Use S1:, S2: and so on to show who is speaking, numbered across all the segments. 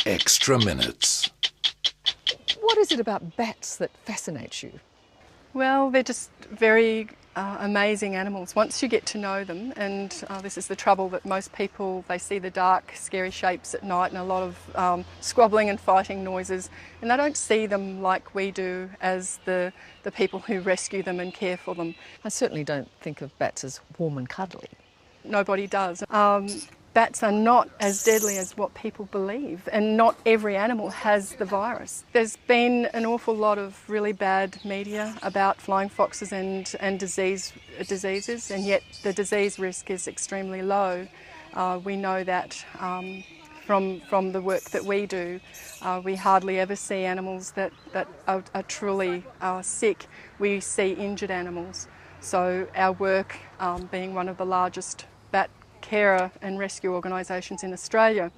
S1: extra minutes.
S2: What is it about bats that fascinates you?
S3: Well, they're just very amazing animals once you get to know them, and this is the trouble that most people, they see the dark, scary shapes at night and a lot of squabbling and fighting noises, and they don't see them like we do as the people who rescue them and care for them.
S2: I certainly don't think of bats as warm and cuddly.
S3: Nobody does. Bats are not as deadly as what people believe, and not every animal has the virus. There's been an awful lot of really bad media about flying foxes and diseases, and yet the disease risk is extremely low. We know that from the work that we do. We hardly ever see animals that are truly sick. We see injured animals. So our work, being one of the largest bat carer and rescue organisations in Australia,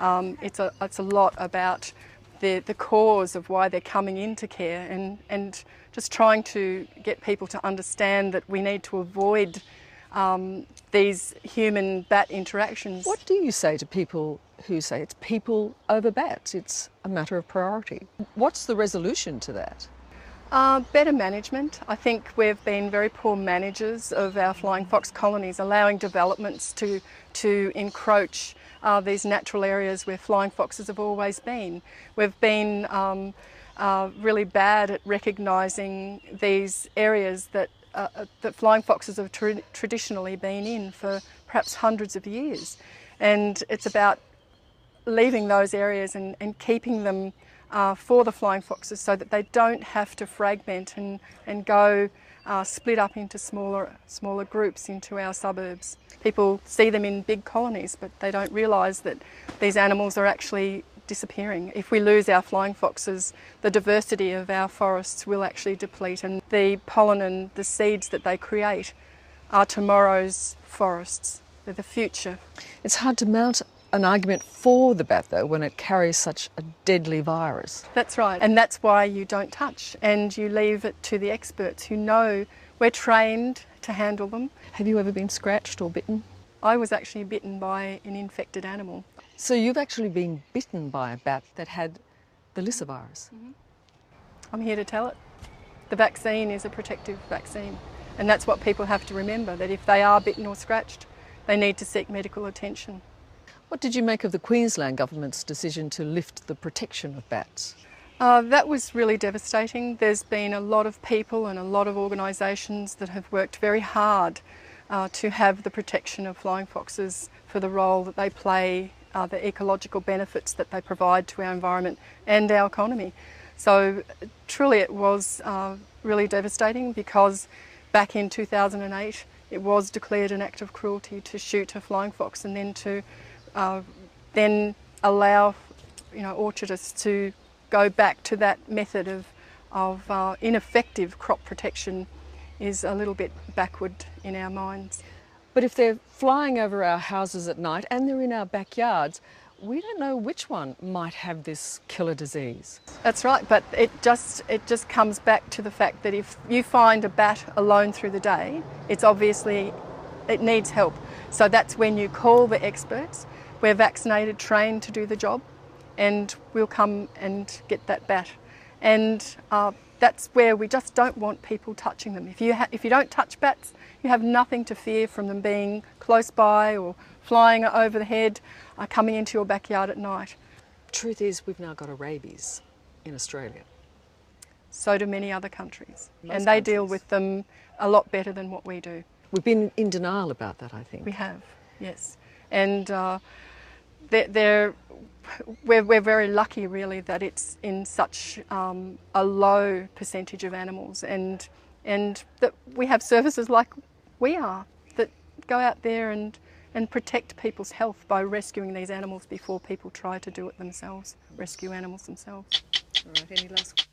S3: it's a lot about the cause of why they're coming into care, and just trying to get people to understand that we need to avoid these human-bat interactions.
S2: What do you say to people who say it's people over bats, it's a matter of priority? What's the resolution to that?
S3: Better management. I think we've been very poor managers of our flying fox colonies, allowing developments to encroach these natural areas where flying foxes have always been. We've been really bad at recognising these areas that flying foxes have traditionally been in for perhaps hundreds of years. And it's about leaving those areas and keeping them for the flying foxes so that they don't have to fragment and go split up into smaller groups into our suburbs. People see them in big colonies, but they don't realise that these animals are actually disappearing. If we lose our flying foxes, the diversity of our forests will actually deplete, and the pollen and the seeds that they create are tomorrow's forests. They're the future.
S2: It's hard to mount an argument for the bat, though, when it carries such a deadly virus.
S3: That's right, and that's why you don't touch and you leave it to the experts who know. We're trained to handle them.
S2: Have you ever been scratched or bitten?
S3: I was actually bitten by an infected animal.
S2: So you've actually been bitten by a bat that had the Lyssa virus?
S3: Mm-hmm. I'm here to tell it. The vaccine is a protective vaccine, and that's what people have to remember, that if they are bitten or scratched, they need to seek medical attention.
S2: What did you make of the Queensland government's decision to lift the protection of bats?
S3: That was really devastating. There's been a lot of people and a lot of organisations that have worked very hard to have the protection of flying foxes for the role that they play, the ecological benefits that they provide to our environment and our economy. So truly it was really devastating, because back in 2008 it was declared an act of cruelty to shoot a flying fox, and then to then allow orchardists to go back to that method of ineffective crop protection is a little bit backward in our minds.
S2: But if they're flying over our houses at night and they're in our backyards, we don't know which one might have this killer disease.
S3: That's right, but it just comes back to the fact that if you find a bat alone through the day, it's obviously, it needs help. So that's when you call the experts. We're vaccinated, trained to do the job, and we'll come and get that bat. And that's where we just don't want people touching them. If you don't touch bats, you have nothing to fear from them being close by or flying over the head, coming into your backyard at night.
S2: The truth is, we've now got a rabies in Australia.
S3: So do many other countries. And they deal with them a lot better than what we do.
S2: We've been in denial about that, I think.
S3: We have, yes. And we're very lucky, really, that it's in such a low percentage of animals, and that we have services like we are that go out there and protect people's health by rescuing these animals before people try to do it themselves, rescue animals themselves.
S2: All right, any last